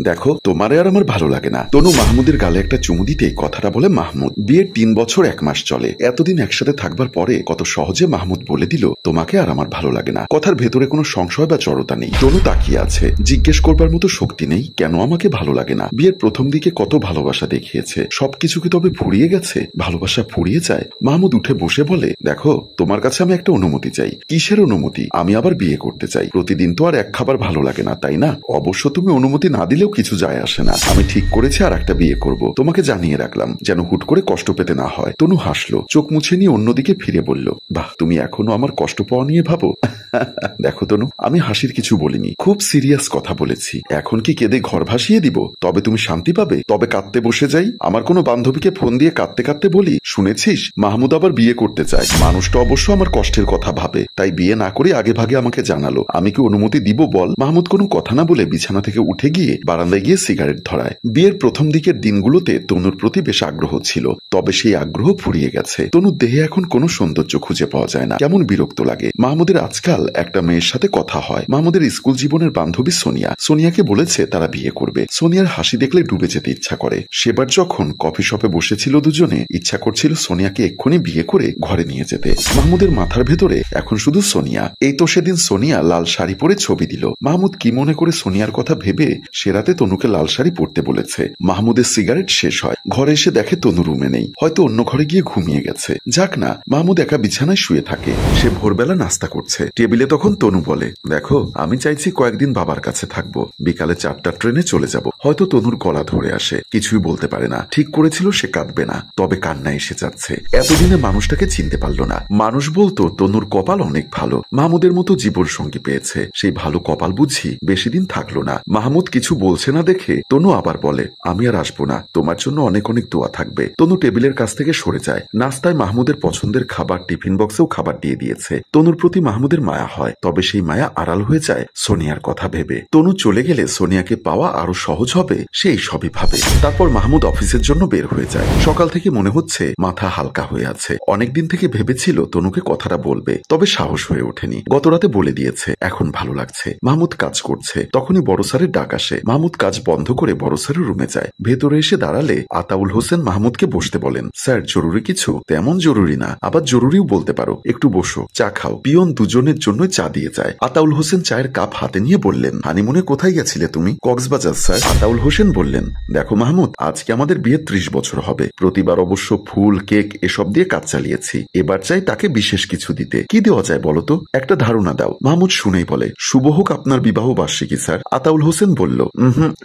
দেখো তোমারে আর আমার ভালো লাগে না। তনু মাহমুদের গালে একটা চুমু দিতে কথাটা বলে মাহমুদ। বিয়ের 3 বছর 1 মাস চলে। এতদিন একসাথে থাকবার পরে কত সহজে মাহমুদ বলে দিল তোমাকে আর আমার ভালো লাগে না। কথার ভেতরে কোনো সংশয় বা জড়তা নেই। তনু তাকিয়ে আছে, জিজ্ঞেস করবার মতো শক্তি নেই কেন আমাকে ভালো লাগে না। বিয়ের প্রথম দিকে কত ভালোবাসা দেখিয়েছে, সবকিছু কি তবে ফুরিয়ে গেছে? ভালোবাসা ফুরিয়ে যায়? মাহমুদ উঠে বসে বলে, দেখো তোমার কাছে আমি একটা অনুমতি চাই। কিসের অনুমতি? আমি আবার বিয়ে করতে চাই। প্রতিদিন তো আর এক খাবার ভালো লাগে না, তাই না? অবশ্য তুমি অনুমতি না দিলেও কিছু যায় আসে না। আমি ঠিক করেছি আর একটা বিয়ে করব। তোমাকে জানিয়ে রাখলাম যেন হুট করে কষ্ট পেতে না হয়। তনু হাসলো, চোখ মুছে নিয়ে অন্যদিকে ফিরে বলল, বাহ, তুমি এখনো আমার কষ্ট পাওয়া নিয়ে ভাবো। দেখো তনু, আমি হাসির কিছু বলিনি, খুব সিরিয়াস কথা বলেছি। এখন কি কেঁদে ঘর ভাসিয়ে দিব? তবে তুমি শান্তি পাবে? তবে কাঁদতে বসে যাই? আমার কোনো বান্ধবীকে ফোন দিয়ে কাঁদতে কাঁদতে বলি, শুনেছিস মাহমুদ আবার বিয়ে করতে চায়। মানুষটা অবশ্য আমার কষ্টের কথা ভাবে, তাই বিয়ে না করে আগে ভাগে আমাকে জানালো। আমি কি অনুমতি দিব বল? মাহমুদ কোনো কথা না বলে বিছানা থেকে উঠে গিয়ে বারান্দায় গিয়ে সিগারেট ধরায়। বিয়ের প্রথম দিকের দিনগুলোতে তনুর প্রতি বেশ আগ্রহ ছিল, তবে সেই আগ্রহ ফুরিয়ে গেছে। তনুর দেহে এখন কোনো সৌন্দর্য খুঁজে পাওয়া যায় না, কেমন বিরক্ত লাগে। মাহমুদের আজকাল একটা মেয়ের সাথে কথা হয়। মাহমুদের স্কুল জীবনের বান্ধবী সোনিয়া। সোনিয়াকে বলেছে তারা বিয়ে করবে। সোনিয়ার হাসি দেখলে ডুবে যেতে ইচ্ছা করে। সেবার যখন কফি শপে বসেছিল দুজনে, ইচ্ছা করছিল সোনিয়াকে এক্ষুনি বিয়ে করে ঘরে নিয়ে যেতে। মাহমুদের মাথার ভেতরে এখন শুধু সোনিয়া। এই তো সেদিন সোনিয়া লাল শাড়ি পরে ছবি দিল। মাহমুদ কি মনে করে সোনিয়ার কথা ভেবে সে রাতে তনুকে লাল শাড়ি পরতে বলেছে। মাহমুদের সিগারেট শেষ হয়। ঘরে এসে দেখে তনু রুমে নেই, হয়তো অন্য ঘরে গিয়ে ঘুমিয়ে গেছে। যাক না, মাহমুদ একা বিছানায় শুয়ে থাকে। সে ভোরবেলা নাস্তা করছে। টেবিলে তখন তনু বলে, দেখো আমি চাইছি কয়েকদিন বাবার কাছে থাকবো, বিকালে 4টার ট্রেনে চলে যাব। হয়তো তনুর গলা ধরে আসে, কিছুই বলতে পারে না। ঠিক করেছিল সে কাঁদবে না, তবে কান্না এসে যাচ্ছে। এতদিনে মানুষটাকে চিনতে পারলো না। মানুষ বলতো তনুর কপাল অনেক ভালো, মাহমুদের মতো জীবন সঙ্গী পেয়েছে। সেই ভালো কপাল বুঝি বেশি দিন থাকলো না। মাহমুদ কিছু বলছে না দেখে তনু আবার বলে, আমি আর আসবো না, তোমার জন্য অনেক অনেক দোয়া থাকবে। তনু টেবিলের কাছ থেকে সরে যায়। নাস্তায় মাহমুদের পছন্দের খাবার টিফিন বক্সেও খাবার দিয়ে দিয়েছে। তনুর প্রতি মাহমুদের মায়া হয়, তবে সেই মায়া আড়াল হয়ে যায় সোনিয়ার কথা ভেবে। তনু চলে গেলে সোনিয়াকে পাওয়া আরো সহজ হবে, সেই সবই ভাবে। তারপর মাহমুদ অফিসের জন্য বের হয়ে যায়। সকাল থেকে মনে হচ্ছে মাথা হালকা হয়ে আছে। অনেকদিন থেকে ভেবেছিল তনুকে কথাটা বলবে, তবে সাহস হয়ে ওঠেনি। গতরাতে বলে দিয়েছে, এখন ভালো লাগছে। মাহমুদ কাজ করছে, তখনই বড় স্যারের ডাক আসে। মাহমুদ কাজ বন্ধ করে বড় স্যারের রুমে যায়। ভেতরে এসে দাঁড়ালে আতাউল হোসেন মাহমুদকে বসতে বলেন। স্যার, জরুরি কিছু? তেমন জরুরি না, আবার জরুরিও বলতে পারো। একটু বসো, চা খাও। পিয়ন দুজনের জন্য চা দিয়ে যায়। আতাউল হোসেন চায়ের কাপ হাতে নিয়ে বললেন, হানিমুনে কোথায় গেছিলে তুমি? কক্সবাজার স্যার। আতাউল হোসেন বললেন, দেখো মাহমুদ, আজকে আমাদের বিয়ে 30 বছর হবে। প্রতিবার অবশ্য ফুল, কেক এসব দিয়ে কাজ চালিয়েছি। এবার চাই তাকে বিশেষ কিছু দিতে। কি দেওয়া যায় বলো তো? একটা ধারণা দাও। মাহমুদ শুনেই বলে, শুভ হোক আপনার বিবাহ বার্ষিকী স্যার। আতাউল হোসেন বলল,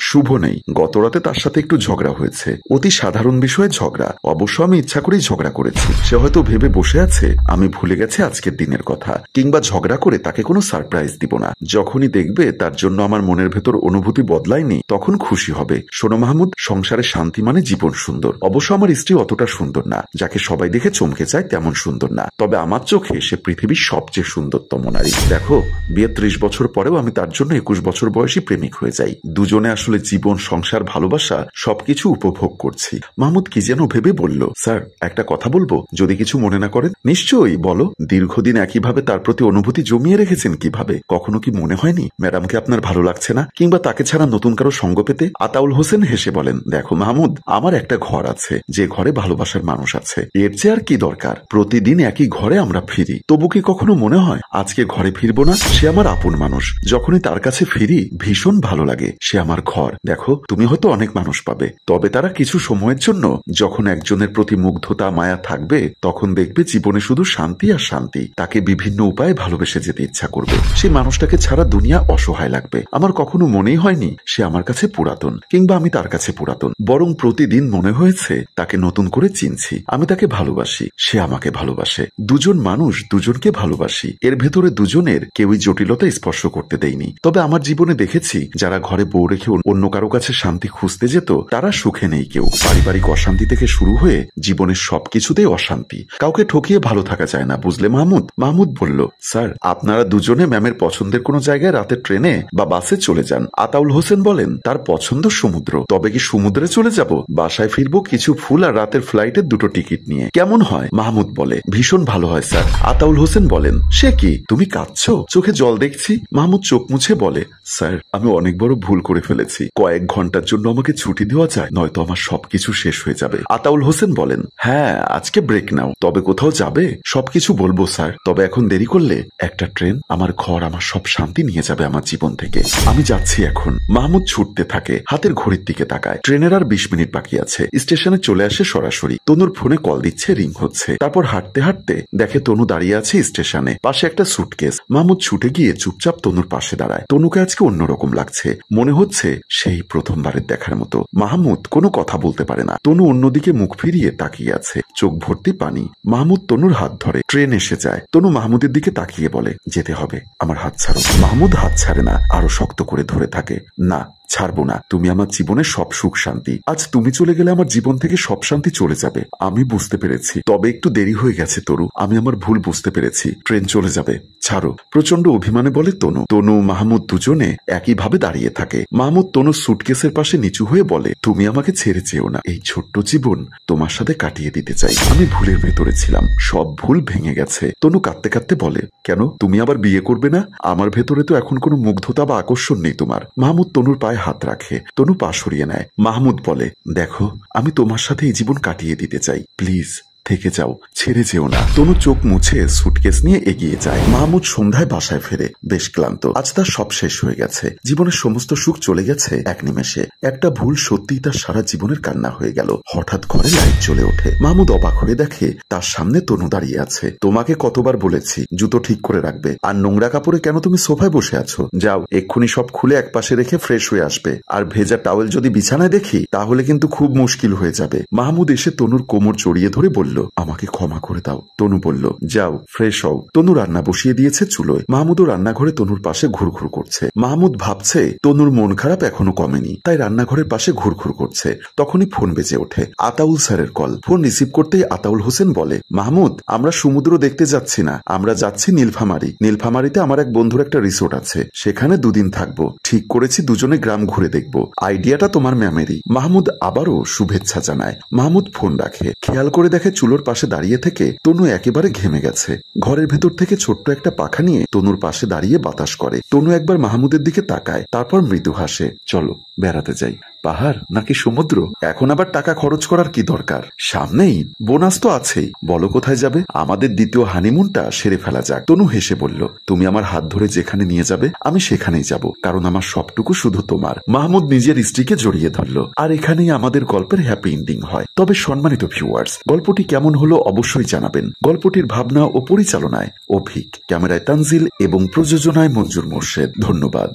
শুভ নেই। গতরাতে তার সাথে একটু ঝগড়া হয়েছে, অতি সাধারণ বিষয়ে ঝগড়া। অবশ্য আমি ইচ্ছা করেই ঝগড়া করেছি। সে হয়তো ভেবে বসে আছে আমি ভুলে গেছি আজকের দিনের কথা, কিংবা ঝগড়া করে তাকে কোনো সারপ্রাইজ দিব না। যখনই দেখবে তার জন্য আমার মনের ভেতর অনুভূতি বদলায়নি, তখন খুশি হবে। শোনো মাহমুদ, সংসারে শান্তি মানে জীবন সুন্দর। অবশ্য আমার স্ত্রী অতটা সুন্দর না, যাকে সবাই দেখে চমকে যায় তেমন সুন্দর না। তবে আমার চোখে সে পৃথিবীর সবচেয়ে সুন্দরতম নারী। দেখো, বিয়ে 30 বছর পরেও আমি তার জন্য 21 বছর বয়সী প্রেমিক হয়ে যাই। দুজনে আসলে জীবন, সংসার, ভালোবাসা সবকিছু উপভোগ করছি। মাহমুদ কি যেন ভেবে বলল, স্যার একটা কথা বলবো, যদি কিছু মনে না করেন। নিশ্চয়ই বলো। দীর্ঘদিন একইভাবে তার প্রতি অনুভূতি জমিয়ে রেখেছেন কিভাবে? কখনো কি মনে হয়নি ম্যাডামকে আপনার ভালো লাগছে না, কিংবা তাকে ছাড়া নতুন কারো সঙ্গ পেতে? আতাউল হোসেন হেসে বলেন, দেখো মাহমুদ, আমার একটা ঘর আছে, যে ঘরে ভালোবাসার মানুষ আছে। এর চেয়ে আর কি দরকার? প্রতিদিন একই ঘরে আমরা ফিরি, তবু কি কখনো মনে হয় আজকে ঘরে ফিরবো না? সে আমার আপন মানুষ। যখনই তার কাছে ফিরি ভীষণ ভালো লাগে। সে আমার ঘর। দেখো, তুমি হয়তো অনেক মানুষ পাবে, তবে তারা কিছু সময়ের জন্য। যখন একজনের প্রতি মুগ্ধতা, মায়া থাকবে, তখন দেখবে জীবনে শুধু শান্তি আর শান্তি। তাকে বিভিন্ন উপায়ে ভালোবেসে যেতে ইচ্ছা করবে। সেই মানুষটাকে ছাড়া দুনিয়া অসহায় লাগবে। আমার কখনো মনেই হয়নি সে আমার কাছে পুরাতন, কিংবা আমি তার কাছে পুরাতন। বরং প্রতিদিন মনে হয়েছে তাকে নতুন করে চিনছি। আমি তাকে ভালোবাসি, সে আমাকে ভালোবাসে। দুজন মানুষ দুজনকে ভালোবাসি। এর ভেতরে দুজনের কেউই জটিলতা স্পর্শ করতে দেয়নি। তবে আমার জীবনে দেখেছি, যারা ঘরে বউ রেখে অন্য কারো কাছে শান্তি খুঁজতে যেত, তারা সুখে নেই কেউ। পারিবারিক অশান্তি থেকে শুরু হয়ে জীবনের সবকিছুতেই অশান্তি। কাউকে ঠকিয়ে ভালো থাকা যায় না, বুঝলে মাহমুদ? মাহমুদ বলল, স্যার আপনারা দুজনে ম্যামের পছন্দের কোনো জায়গায় রাতে ট্রেনে বা বাসে চলে যান। আতাউল হোসেন বলেন, তার পছন্দ সমুদ্র। তবে কি সমুদ্রে চলে যাব? বাসায় ফিরবো কিছু ফুল আর রাতের ফ্লাইটের 2টো টিকিট নিয়ে। কেমন হয়? মাহমুদ বলে, ভীষণ ভালো হয় স্যার। আতাউল হোসেন বলেন, সে কি, তুমি কাঁদছো? চোখে জল দেখছি। মাহমুদ চোখ মুছে বলে, স্যার আমি অনেক বড় ভুল করে ফেলেছি, কয়েক ঘন্টার জন্য আমাকে ছুটি দেওয়া যায়, নয়তো আমার সবকিছু শেষ হয়ে যাবে। আতাউল হোসেন বলেন, হ্যাঁ আজকে ব্রেক নাও। তবে কোথাও যাবে? সবকিছু বলবো স্যার, তবে এখন দেরি করলে একটা ট্রেন আমার ঘর, আমার সব শান্তি নিয়ে যাবে আমার জীবন থেকে। আমি যাচ্ছি এখন। মাহমুদ ছুটতে থাকে, হাতের ঘড়ির দিকে তাকায়। ট্রেনের আর 20 মিনিট বাকি আছে। স্টেশনে চলে আসে সরাসরি। তনুর ফোনে কল দিচ্ছে, রিং হচ্ছে। তারপর হাঁটতে হাঁটতে দেখে তনু দাঁড়িয়ে আছে স্টেশনে, পাশে একটা সুটকেস। মাহমুদ ছুটে গিয়ে চুপচাপ তনুর পাশে দাঁড়ায়। তনুকে আজকে অন্যরকম লাগছে, মনে হচ্ছে সেই প্রথমবারের দেখার মতো। মাহমুদ কোনো কথা বলতে পারে না। তনু অন্যদিকে মুখ ফিরিয়ে তাকিয়ে আছে, চোখ ভর্তি পানি। মাহমুদ তনুর হাত ধরে। ট্রেন এসে যায়। তনু মাহমুদের দিকে তাকিয়ে বলে, যেতে হবে, আমার হাত ছাড়ো। মাহমুদ হাত ছাড়ে না, আরো শক্ত করে ধরে থাকে। না, ছাড়বো না। তুমি আমার জীবনের সব সুখ শান্তি। আজ তুমি চলে গেলে আমার জীবন থেকে সব শান্তি চলে যাবে। আমি বুঝতে পেরেছি, তবে একটু দেরি হয়ে গেছে তরু। আমি আমার ভুল বুঝতে পেরেছি। ট্রেন চলে যাবে, ছাড়ো। প্রচন্ড অভিমানে বলে তনু। তনু মাহমুদ দুজনে একইভাবে দাঁড়িয়ে থাকে। মাহমুদ তনুর সুটকেসের পাশে নিচু হয়ে বলে, তুমি আমাকে ছেড়ে যেও না। এই ছোট্ট জীবন তোমার সাথে কাটিয়ে দিতে চাই। আমি ভুলের ভেতরে ছিলাম, সব ভুল ভেঙে গেছে। তনু কাঁদতে কাঁদতে বলে, কেন তুমি আবার বিয়ে করবে না? আমার ভেতরে তো এখন কোনো মুগ্ধতা বা আকর্ষণ নেই তোমার। মাহমুদ তনুর পায়ে হাত রাখে। তনু পা সরিয়ে নেয়। মাহমুদ বলে, দেখো আমি তোমার সাথে এই জীবন কাটিয়ে দিতে চাই, প্লিজ থেকে যাও, ছেড়ে যেও না। তনু চোখ মুছে সুটকেস নিয়ে এগিয়ে যায়। মাহমুদ সন্ধ্যায় বাসায় ফেরে, বেশ ক্লান্ত। আজ তার সব শেষ হয়ে গেছে। জীবনের সমস্ত সুখ চলে গেছে এক নিমেষে। একটা ভুল সত্যিই তার সারা জীবনের কান্না হয়ে গেল। হঠাৎ ঘরে লাইট জ্বলে ওঠে। মাহমুদ অবাক হয়ে দেখে তার সামনে তনু দাঁড়িয়ে আছে। তোমাকে কতবার বলেছি জুতো ঠিক করে রাখবে, আর নোংরা কাপড়ে কেন তুমি সোফায় বসে আছো? যাও, এক্ষুনি সব খুলে একপাশে রেখে ফ্রেশ হয়ে আসবে। আর ভেজা টাওয়েল যদি বিছানায় দেখি তাহলে কিন্তু খুব মুশকিল হয়ে যাবে। মাহমুদ এসে তনুর কোমর জড়িয়ে ধরে বলল, আমাকে ক্ষমা করে দাও। তনু বলল, যাও ফ্রেশ হও। তনু রান্না বসিয়ে দিয়েছে চুলোয়। মাহমুদও রান্নাঘরে তনুর পাশে ঘুরঘুর করছে। মাহমুদ ভাবছে তনুর মন খারাপ এখনো কমেনি, তাই রান্নাঘরের পাশে ঘুরঘুর করছে। তখনই ফোন বেজে ওঠে। আতাউল স্যারের কল। ফোন রিসিভ করতেই আতাউল হোসেন বলে, মাহমুদ আমরা সমুদ্র দেখতে যাচ্ছি না, আমরা যাচ্ছি নীলফামারী। নীলফামারীতে আমার এক বন্ধুর একটা রিসোর্ট আছে, সেখানে 2 দিন থাকবো। ঠিক করেছি দুজনে গ্রাম ঘুরে দেখবো। আইডিয়াটা তোমার ম্যামেরই। মাহমুদ আবারও শুভেচ্ছা জানায়। মাহমুদ ফোন রাখে। খেয়াল করে দেখে চুলোর পাশে দাঁড়িয়ে থেকে তনু একেবারে ঘেমে গেছে। ঘরের ভেতর থেকে ছোট্ট একটা পাখা নিয়ে তনুর পাশে দাঁড়িয়ে বাতাস করে। তনু একবার মাহমুদের দিকে তাকায়, তারপর মৃদু হাসে। চলো বেড়াতে যাই। পাহাড় নাকি সমুদ্র? এখন আবার টাকা খরচ করার কি দরকার? সামনেই বোনাস তো আছেই। বলো কোথায় যাবে? আমাদের দ্বিতীয় হানিমুনটা সেরে ফেলা যাক। তনু হেসে বলল, তুমি আমার হাত ধরে যেখানে নিয়ে যাবে আমি সেখানেই যাব, কারণ আমার সবটুকু শুধু তোমার। মাহমুদ নিজের স্ত্রীকে জড়িয়ে ধরল। আর এখানেই আমাদের গল্পের হ্যাপি এন্ডিং হয়। তবে সম্মানিত ভিউয়ার্স, গল্পটি কেমন হলো অবশ্যই জানাবেন। গল্পটির ভাবনা ও পরিচালনায় অভিক, ক্যামেরায় তানজিল এবং প্রযোজনায় মঞ্জুর মোর্শেদ। ধন্যবাদ।